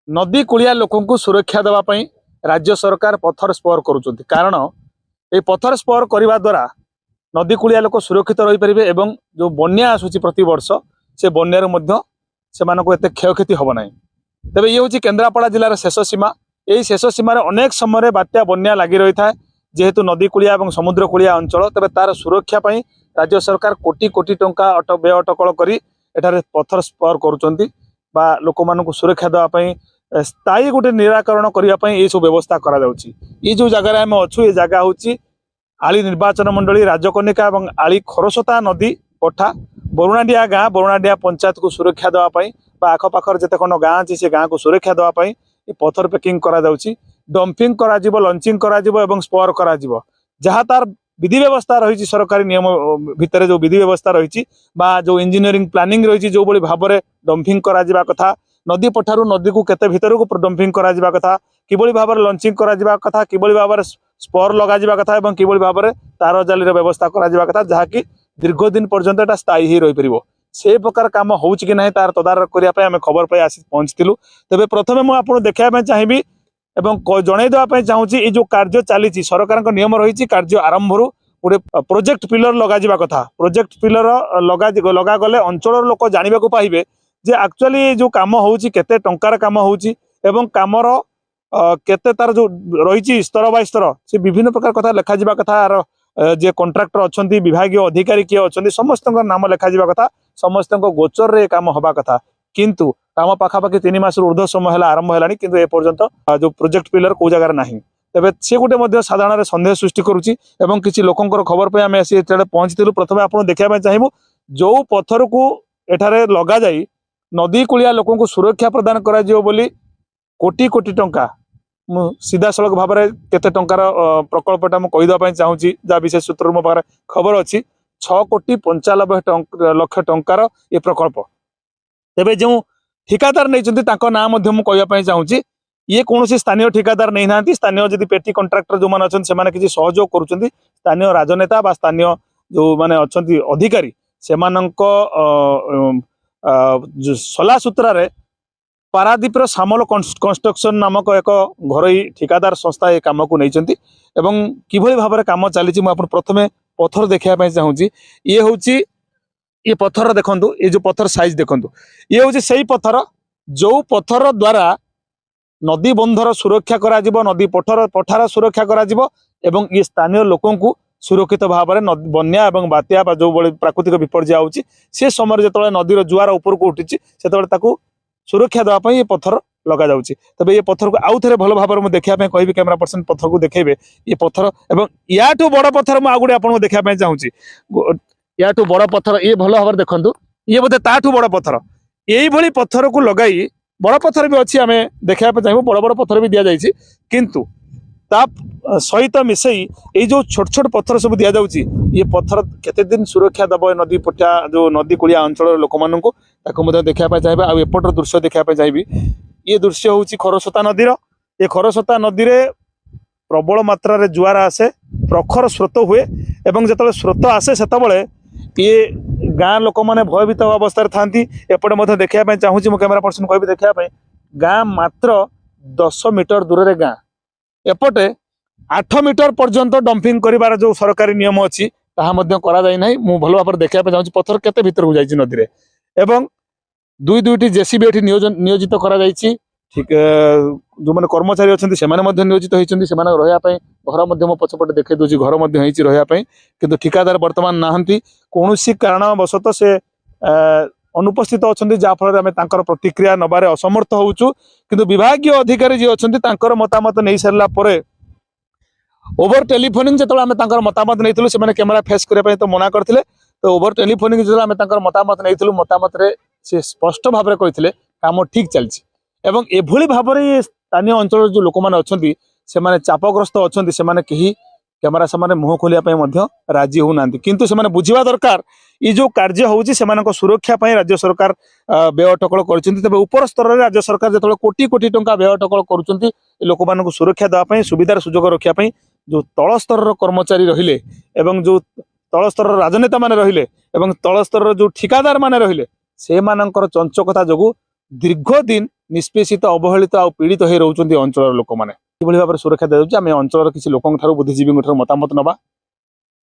नदी कूलिया लोक सुरक्षा देवाई राज्य सरकार पत्थर स्पर करुँच कारण ये पत्थर स्पर करने द्वारा नदी कूलिया लोक सुरक्षित रही पारे एवं जो बन्या आसूची प्रति वर्ष से बन्यार से क्षय क्षति हम ना। तेज ये हूँ केन्द्रापड़ा जिलार शेष सीमा। यही शेष सीमार अनेक समय बात्या बन्या लगी रही है जेहेतु नदी कूलिया और समुद्र कूलिया अंचल। तेज तार सुरक्षा राज्य सरकार कोटी कोटी टंका व्यय अटकल कर पत्थर स्पर करुँच लोक मानक सुरक्षा देवाई स्थायी गोटे निराकरण करने ये सब व्यवस्था करा जाउची। ये जो जगार आम अच्छु ये जगह हूँ आली निर्वाचन मंडली राजकनिका और आली खरस्रोता नदी पठा बरुणाडिया गाँ बरुणाडिया पंचायत को सुरक्षा देवाई आखपाखर जिते खंड गाँ अच्छी से गाँ को सुरक्षा देवाई पत्थर पैकिंग करा जाउची, डंपिंग करा जिवो, लंचिंग करा जिवो एवं स्पर करा जिवो। जहाँ तार विधि व्यवस्था रही सरकारी नियम भितर जो विधि व्यवस्था रही जो इंजीनियरिंग प्लानिंग रही जो भाई भाव में डंपिंग करा जिबा कथा नदी पठारू नदी को केते भीतर को डंपिंग करा जिबा कथा किबोली भाव में लंचिंग करा जिबा कथा किबोली भाव में स्पर लगा जिबा कथा एवं किबोली भाव में तार जाली व्यवस्था करा जिबा कथा जहाँकि दीर्घ दिन पर्यंत एटा स्थायी ही रही परिबो। से प्रकार काम होउछि कि नहीं तार तदारख करिया पय आमे खबर पाई आसी पहुंचतिलु। तबे प्रथमे मु आपन देखिया पय चाहिबी एवं जणै देवा पय चाहूछि ए जो कार्य चली सरकार नियम रही कार्य आरंभ गोटे प्रोजेक्ट पिलर लगा जिबा कथा। प्रोजेक्ट पिलर लगा गले अंचल लोक जानिबा को पाइबे जे एक्चुअली जो काम होउछि केते टंकार काम होउछि एवं कामर केते तार जो रही स्तर बाय स्तर से विभिन्न प्रकार कथा लेखा जिबा कथा। आर जे कॉन्ट्रैक्टर अच्छी विभागीय अधिकारी किए अच्छा समस्त नाम लेखा जिबा कथा समस्त गोचर रे काम हवा कथा किंतु काम पाखापाखि 3 मास ऊर्ध्व समय है आरंभ है किंतु ए पर्यंत जो प्रोजेक्ट पिलर को जगार नहीं। तेबे से गोटे साधारण सन्देह सृष्टि करुच्ची एवं किसी लोकंर खबर पे आम आसी पहुंचलु। प्रथम आप देखा चाहबू जो पत्थर को एठारे लगा जाई नदी कूलिया लोक सुरक्षा प्रदान करा जिवो बोली कोटी कोटी टंका सीधा सड़क भाव में केते टंकार प्रकल्पटा मुझे कहीदेवाई चाहूँगी जहाँ विशेष सूत्र मो पाखे खबर अच्छी 6,95 लाख टंकार ये प्रकल्प। तेबे जो ठिकादार नहीं ना कहवाई चाहूँगी ये कौन स्थानीय ठिकादार नहीं ना स्थानीय जदि पेटी कंट्राक्टर जो मैंने अच्छा से किसी सहयोग करुँच स्थानीय राजनेता बा स्थानीय जो मैंने अच्छा अधिकारी से सलाह सूत्र पारादीपर सामल कंस्ट्रक्शन नामक एक घरोई ठिकादार संस्था ये काम को नहीं एवं किभली भाव में काम चली प्रथमे पत्थर देखा चाहूँगी। ये हूँ ये पत्थर देखु ये जो पत्थर साइज देखु ये हूँ से पत्थर जो पत्थर द्वारा नदी बंधर सुरक्षा करा जिवो नदी पठार सुरक्षा करा जिवो एवं ये स्थानीय लोकों को सुरक्षित भाव में बन्या एवं बात्या जो बड़े प्राकृतिक विपर्य आउची से समय जो नदीर जुआर ऊपर को उठी से सुरक्षा देवाई ये पत्थर लगा जाउची। तबे ये पत्थर को आउ थे भल भाव में देखा कहि कैमरा पर्सन पत्थर को देखेबे ये पत्थर एवं याठू बड़ पत्थर मुझे आगे आपको देखा चाहूँगी याठू बड़ पत्थर ये भल भाव देखु ये बोधे ताठू बड़ पत्थर यही पत्थर को लगाई बड़ पत्थर भी अच्छी आम देखा चाहूँ बड़ बड़ पत्थर भी दि जाइए किंतु ता सहित मिसई ये जो छोट छोट पत्थर सब दि जाउची ये पत्थर केते दिन सुरक्षा दब नदी पटा जो नदी कूलिया अंचल लोक मानू देखा चाहिए। आ एपटर दृश्य देखा चाहिए ये दृश्य हूँ खरस्रोता नदीर ये खरस्रोता नदी में प्रबल मात्रा जुआर आसे प्रखर स्रोत हुए एवं जो स्रोत आसे से ये गाँ लोक मैंने भयभीत अवस्था था। एपटे देखा चाहूँगी मो कैमरा पर्सन कह देखा गाँ मात्र 10 मीटर दूर रे गाँ एपटे 8 मीटर पर्यंत डंपिंग कर जो सरकारी नियम अच्छी ताहा करा जाय नाही। मु भल भाव देखा चाहूँगी पत्थर केते भीतर को जाइए नदी रे एवं दुईटी जेसीबी ये नियोजित करा जाइए। ठीक जो मैंने कर्मचारी अच्छा से नियोजित होती रही घर मो पछपटे देखे दूसरी घर रही किंतु ठिकादार बर्तमान नहांती कौन कारणवशत से अनुपस्थित अच्छा जहाँफल आम प्रतिक्रिया नबार असमर्थ होचु किंतु विभागीय अधिकारी जी अच्छा मतामत नहीं सारापर ओवर टेलीफोनिंग जो आम मतामत नहीं से कैमेरा फेस करने तो मना करते तो ओवर टेलीफोनिंग जो आम मतामत नहीं मतामत से स्पष्ट भाव में कहते काम ठीक चलती एवं एभली भाव में स्थानीय अंचल जो लोक मैंने अच्छा से चापग्रस्त अच्छा से कहीं कैमेरा सामने मुह खोलिया राजी होना किंतु से बुझा दरकार ये जो कार्य होउची सेमानक सुरक्षा राज्य सरकार व्यय अटकल कर उपर स्तर में राज्य सरकार जो कोटी कोटी टंका व्यय अटकल कर लोक मान सुरक्षा देवाई सुविधार सुजोग रखापी जो तल स्तर कर्मचारी रहिले एवं जो तल स्तर राजनेता माने रहिले एवं तल स्तर जो ठिकादार माने रहिले से मानकर चंचकता जो दीर्घ दिन निष्पेषित अवहेलित आ पीड़ित हो रोचंती अंचल लोक मैंने किभली भाव सुरक्षा दिया आम अंचल किसी लोकों बुद्धिजीवी मतामत नवा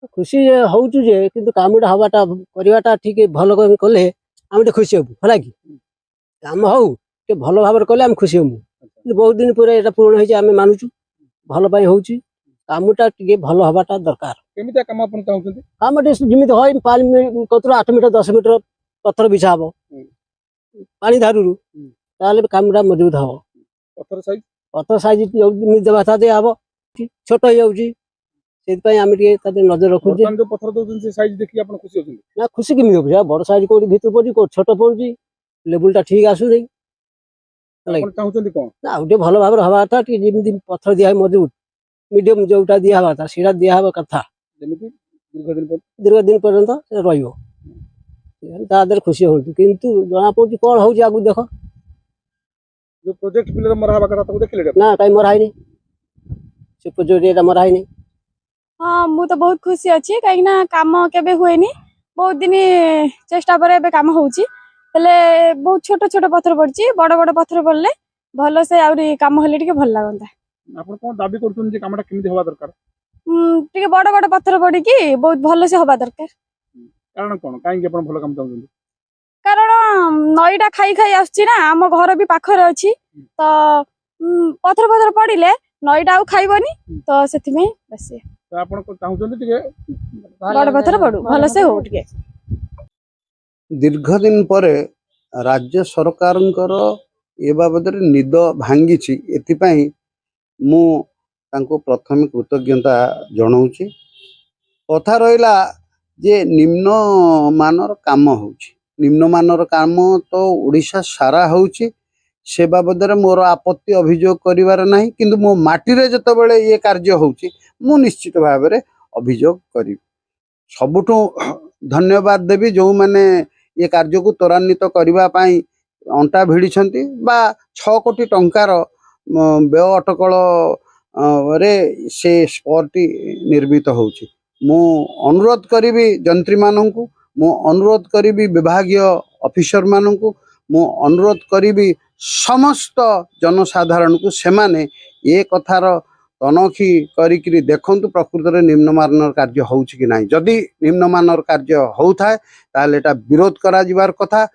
खुशी होउछु जे किंतु कामटा हवाटा करवाटा ठीक भल कले आम खुशी हबु हला कि काम हौ के भल भाव कले आम खुशी हबु बहुत दिन पर एटा पूर्ण होई आम मानुछु भल पाई होउछि कामटा ठीक भल हवाटा दरकार केमिता काम आपण चाहुछंती काम जिमिति होय 5 कतरो 8 मीटर 10 मीटर पत्थर बिछा हबो पानी धारुरु ताले कामटा मजबूत हबो पत्थर साइज देवा था दे हबो छोट हो जाउछि सेति आम नजर रखु जो पत्थर दउछन से साइज देखि आपण खुशी होछन ना खुशी केमी हो बड़ साइज कोडी भीतर पड़ी को छोट पड़ी लेवल टा ठीक आसु नहीं आपण चाहुछंती कोन ना उटे भलो भाबर हवा था कि जिमिति पत्थर दिया मजबूत मीडियम जोटा दिया हवा था सीधा दिया हवा कथा जेमिति दीर्घ दिन पर्यंत रहियो तादर खुशी हो किंतु जना पड़ी कोन हो आगु देखो जो प्रोजेक्ट पिलर मरा हवा कथा तो देखले ना काई मरा नहीं से प्रोजेक्ट एटा मरा नहीं हाँ मु तो बहुत खुशी अच्छी कहीं काम केबे हुए नहीं बहुत दिन चेष्टा पर एबे काम होउची हेले बहुत छोट छोट पत्थर पड़ची बड़ बड़ पत्थर पड़ले भल से आउरी काम हेले टिके भल लागंता आपण कोन दाबी करछन जे कामटा केमिति होवा दरकार टिके बड़ बड़ पत्थर पड़ी की बहुत भल से होबा दरकार कारण कोन काई आपण भल काम चाहुछन कारण नईटा खाई खाई आछी ना हम घर भी पाखरे अछि तो पत्थर पत्थर पड़िले नईटा आउ खाइबनी तो सेति में बस तो आपण को चाहुछन टिके बड़ पत्थर पड़ू भल से हो टिके दीर्घ दिन पर राज्य सरकारंकर ए बाबद निद भांगी एथिपाई मु तांको प्रथम कृतज्ञता जनाऊँगी कथा रहा जे निम्न मानर काम होउछि निम्न मानर काम तो ओडिशा सारा होउछि से बाबद मोर आपत्ति अभियोग करिवार नाही किंतु मो माटी रे जतबेले ये कार्य होउछि मु निश्चित भाव में अभियोग करी सबुठु धन्यवाद देवी जो माने ये कार्य को त्वरान्वित करबा पाई अंटा भिड़ी बा 6 कोटी टंकार व्यय अटकल रे से स्पॉटी निर्मित होउछि मु अनुरोध करी जंत्री मानू मु अनुरोध करी विभागीय ऑफिसर मानू मु अनुरोध करी समस्त जनसाधारण को सेमाने ये कथार तनखी करी देखंतु प्रकृत में निम्नमानर कार्य होउछि कि नाही जदि निम्नमानर कार्य होउथाय ताले एटा विरोध करा जिबार कथा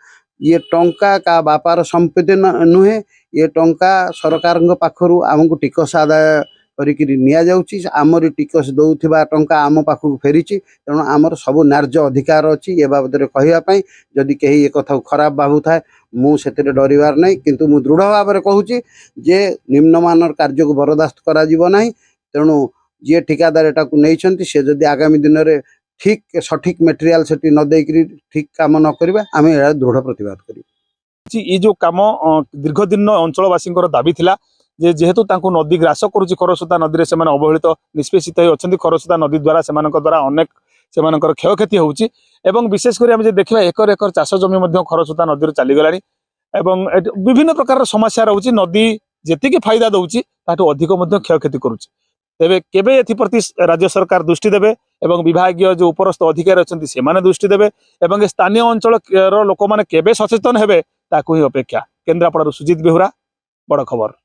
ये टंका का व्यापार संपत्ति नुहे ये टंका सरकार पाखरु आमको टिकस आदाय करिकि निया जाउछि आमरी टिकस दउथिबा टंका आम पाखु फेरिछि तेणु आमर सब न्याय्य अधिकार अछि ए बाबद कहया पई जदि केही ए कथा खराब भाबु थाए मु सेतिरे डरिवार नै किंतु मु दृढ़ भाव में कहूछि जे निम्नमानर कार्य को बरदास्त करा जिवो नाही तेणु जे ठिकादार एटा को नैछंती से जदि आगामी दिन रे ठीक सठिक मटेरियल सेठी न देकरी ठीक काम न करबा आमे एटा दृढ़ प्रतिवाद करी ये जो काम दीर्घ दिन अंचलवासी दाबी थिला जे जेहेतु तांको नदी ग्रास करुछि खरसुता नदी रे सेमाने अवहेलित निष्पेषित होई अछंती खरसुता नदी द्वारा सेमानक द्वारा अनेक सेमानकर क्षयक्षति होउछि एवं विशेष करी हम जे देखिबा एकर एकर चाष जमी मध्ये खरसुता नदी रे चली गलानी एवं विभिन्न प्रकार समस्या रहउछि नदी जेतिकी फायदा दउछि ताटू अधिक मध्ये क्षयक्षति करुछि तेबे केबे एथि प्रति राज्य सरकार दृष्टि देबे एवं विभागीय जो उपरस्थ अधिकारी अछंती सेमाने दृष्टि देबे एवं स्थानीय अंचल रो लोक माने केबे सचेतन हेबे ताकू ही अपेक्षा केन्द्रापड़ा सुजित बेहुरा बड़ खबर।